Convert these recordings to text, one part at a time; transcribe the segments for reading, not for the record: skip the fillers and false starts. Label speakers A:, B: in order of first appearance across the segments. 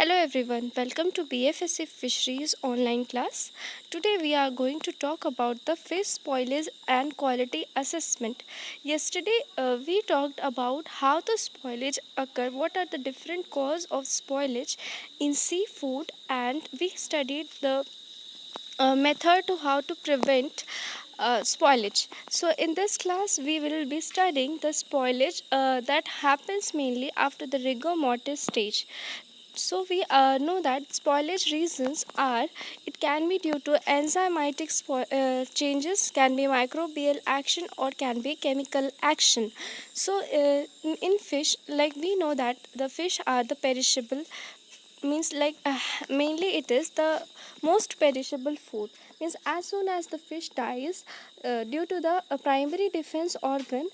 A: Hello everyone, welcome to BFSC Fisheries online class. Today we are going to talk about the fish spoilage and quality assessment. Yesterday we talked about how the spoilage occur, what are the different causes of spoilage in seafood, and we studied the method to how to prevent spoilage. So in this class we will be studying the spoilage that happens mainly after the rigor mortis stage. So we know that spoilage reasons are it can be due to enzymatic changes, can be microbial action, or can be chemical action. So in fish, like we know that the fish are the perishable, means like mainly it is the most perishable food, means as soon as the fish dies due to the primary defense organ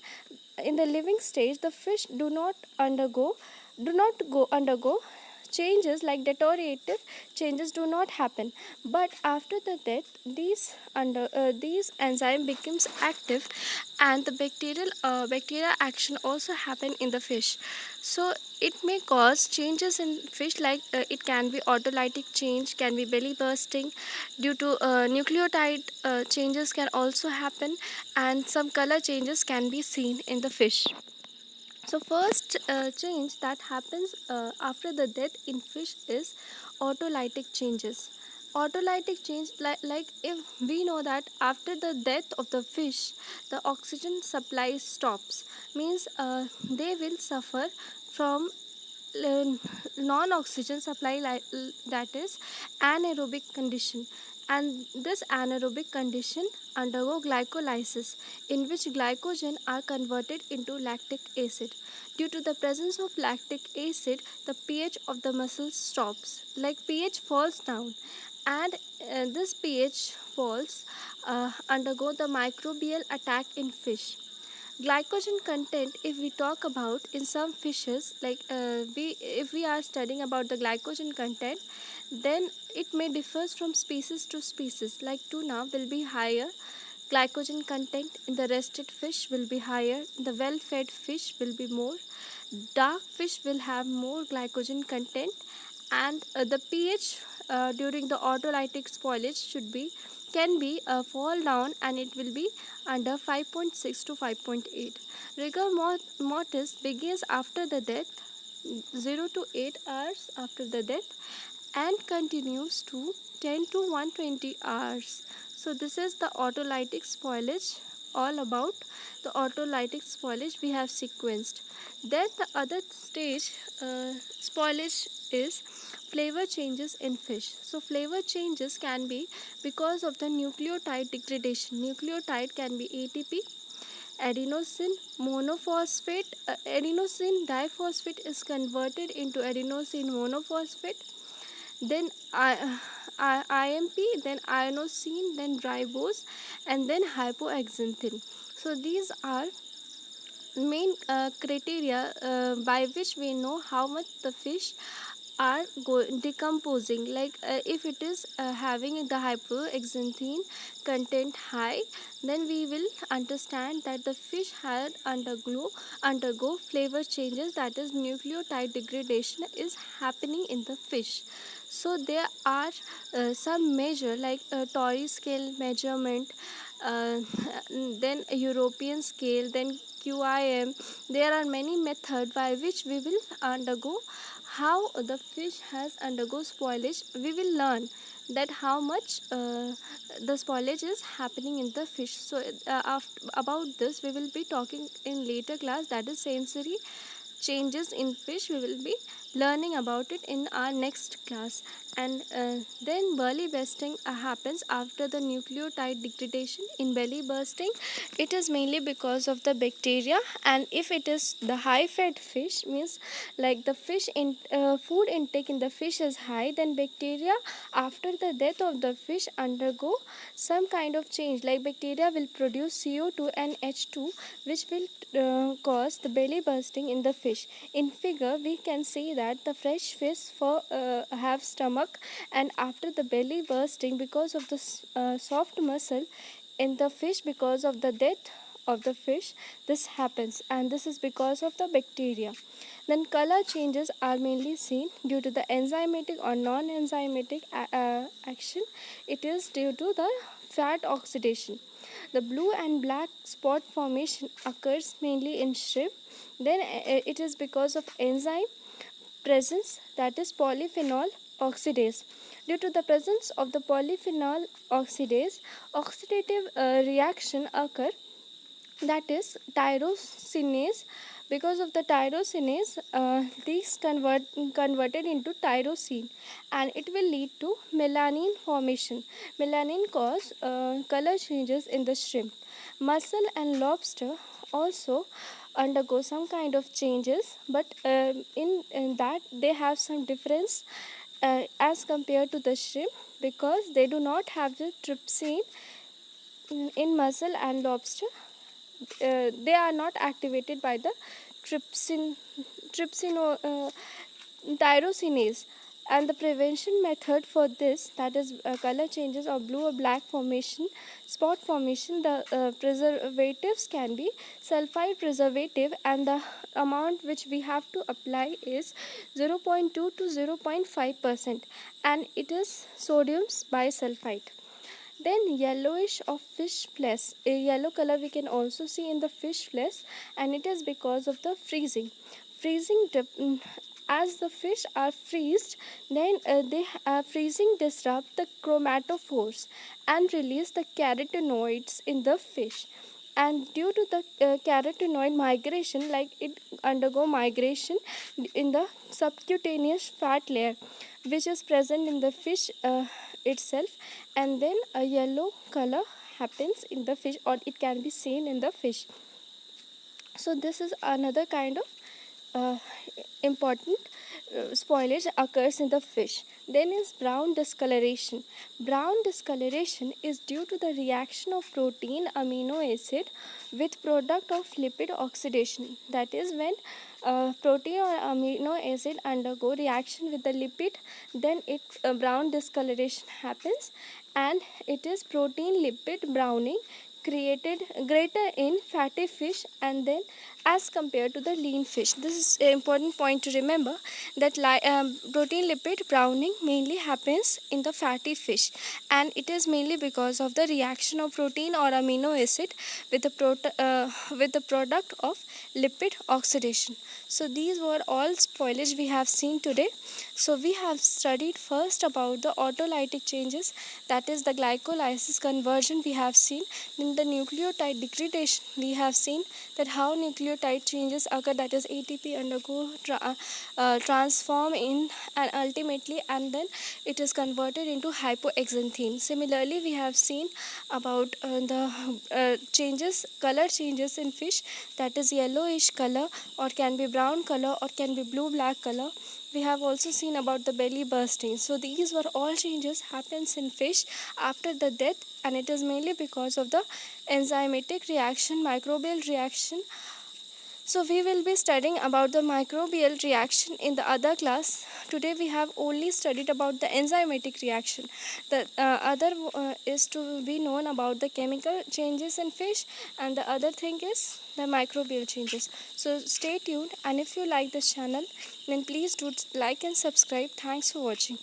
A: in the living stage, the fish do not undergo changes, like deteriorative changes do not happen. But after the death, these enzyme becomes active, and the bacteria action also happen in the fish. So it may cause changes in fish, like it can be autolytic change, can be belly bursting due to nucleotide changes can also happen, and some color changes can be seen in the fish. So first change that happens after the death in fish is autolytic changes. Autolytic change, like if we know that after the death of the fish, the oxygen supply stops, means they will suffer from non-oxygen supply, that is anaerobic condition. And this anaerobic condition undergo glycolysis, in which glycogen are converted into lactic acid. Due to the presence of lactic acid, the pH of the muscle stops, like pH falls down, and this pH falls undergo the microbial attack in fish. Glycogen content, if we talk about in some fishes, like we if we are studying about the glycogen content, then it may differs from species to species. Like tuna will be higher glycogen content, in the rested fish will be higher, the well fed fish will be more, dark fish will have more glycogen content, and the pH during the autolytic spoilage should be can be fall down, and it will be under 5.6 to 5.8. Rigor mortis begins after the death, 0 to 8 hours after the death, and continues to 10 to 120 hours. So this is the autolytic spoilage. All about the autolytic spoilage we have sequenced. Then the other stage spoilage is flavor changes in fish. So flavor changes can be because of the nucleotide degradation. Nucleotide can be ATP, adenosine monophosphate. Adenosine diphosphate is converted into adenosine monophosphate, then IMP, then inosine, then ribose, and then hypoxanthine. So these are main criteria by which we know how much the fish are decomposing. Like if it is having the hypoxanthine content high, then we will understand that the fish had undergo flavor changes, that is nucleotide degradation is happening in the fish. So there are some measure, like Torrey scale measurement, uh, then European scale, then QIM. There are many methods by which we will undergo how the fish has undergo spoilage. We will learn that how much the spoilage is happening in the fish. So about this we will be talking in later class, that is sensory changes in fish. We will be learning about it in our next class. And then belly bursting happens after the nucleotide degradation. In belly bursting, it is mainly because of the bacteria, and if it is the high fed fish, means like the food intake in the fish is high, then bacteria after the death of the fish undergo some kind of change, like bacteria will produce CO2 and H2, which will cause the belly bursting in the fish. In figure we can see that the fresh fish have stomach, and after the belly bursting, because of the soft muscle in the fish, because of the death of the fish this happens, and this is because of the bacteria. Then color changes are mainly seen due to the enzymatic or non-enzymatic action. It is due to the fat oxidation. The blue and black spot formation occurs mainly in shrimp. Then it is because of enzyme presence, that is polyphenol oxidase. Due to the presence of the polyphenol oxidase, oxidative reaction occur, that is tyrosinase. Because of the tyrosinase, these converted into tyrosine, and it will lead to melanin formation. Melanin cause color changes in the shrimp. Mussel and lobster also undergo some kind of changes, but in that they have some difference as compared to the shrimp, because they do not have the trypsin. In mussel and lobster, they are not activated by the trypsin tyrosinase. And the prevention method for this, that is color changes or blue or black formation, spot formation, the preservatives can be sulfide preservative, and the amount which we have to apply is 0.2 to 0.5%, and it is sodium bisulfite. Then yellowish of fish flesh, a yellow color we can also see in the fish flesh, and it is because of the freezing. As the fish are freezed, then freezing disrupt the chromatophores and release the carotenoids in the fish. And due to the carotenoid migration, like it undergo migration in the subcutaneous fat layer, which is present in the fish itself, and then a yellow color happens in the fish, or it can be seen in the fish. So this is another kind of uh, important spoilage occurs in the fish. Then is brown discoloration. Brown discoloration is due to the reaction of protein amino acid with product of lipid oxidation. That is, when protein or amino acid undergo reaction with the lipid, then it brown discoloration happens, and it is protein lipid browning created greater in fatty fish and then as compared to the lean fish. This is an important point to remember, that protein lipid browning mainly happens in the fatty fish, and it is mainly because of the reaction of protein or amino acid with with the product of lipid oxidation. So these were all spoilage we have seen today. So we have studied first about the autolytic changes, that is the glycolysis conversion we have seen. In the nucleotide degradation, we have seen that how nucleotide changes occur, that is ATP undergo transform in and ultimately, and then it is converted into hypoxanthine. Similarly, we have seen about the color changes in fish, that is yellowish color, or can be brown color, or can be blue black color. We have also seen about the belly bursting. So these were all changes happens in fish after the death, and it is mainly because of the enzymatic reaction, microbial reaction. So we will be studying about the microbial reaction in the other class. Today we have only studied about the enzymatic reaction. The other is to be known about the chemical changes in fish, and the other thing is the microbial changes. So stay tuned, and if you like this channel, then please do like and subscribe. Thanks for watching.